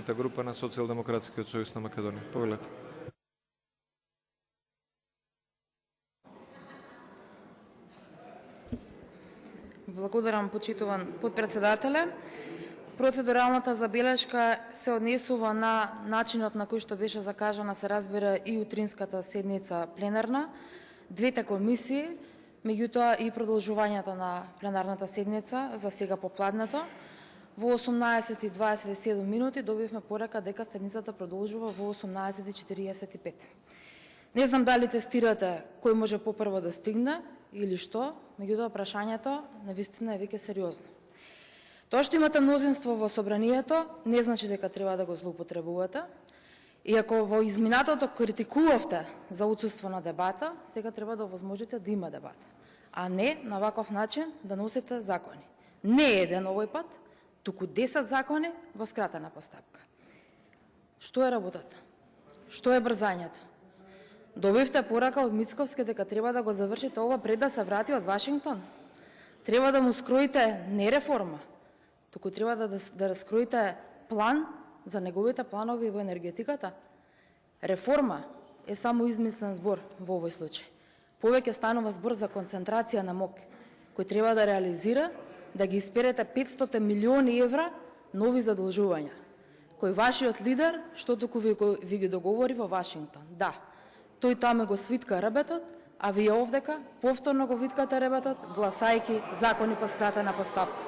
група на Социјалдемократскиот сојуз на Македонија. Повелете. Благодарам, почитуван подпредседателе. Процедуралната забелешка се однесува на начинот на кој што беше закажана, се разбира, и утринската седница пленарна, двете комисии, меѓутоа и продолжувањето на пленарната седница за сега попладнето. Во 18:27 минути добивме порака дека седницата продолжува во 18:45. Не знам дали тестирате кој може попрво да стигне или што, меѓутоа прашањето навистина е веќе сериозно. Тоа што имате мнозинство во собранието не значи дека треба да го злоупотребувате. И ако во изминатото критикувавте за отсуство на дебата, сега треба да овозможите да има дебата, а не на ваков начин да носите закони. Не еден овој пат, туку 10 закони во скратена постапка. Што е работата? Што е брзањето? Добивте порака од Мицковски дека треба да го завршите ова пред да се врати од Вашингтон. Треба да му скроите не реформа, туку треба да раскроите план за неговите планови во енергетиката. Реформа е само измислен збор во овој случај. Повеќе станува збор за концентрација на МОК, кој треба да реализира да ги исперете 500 милиони евра нови задолжувања, кој вашиот лидер што туку ви ги договори во Вашингтон. Да, тој таме го свитка ребетот, а вие овдека повторно го виткате ребетот, гласајки закони по скратена постапка.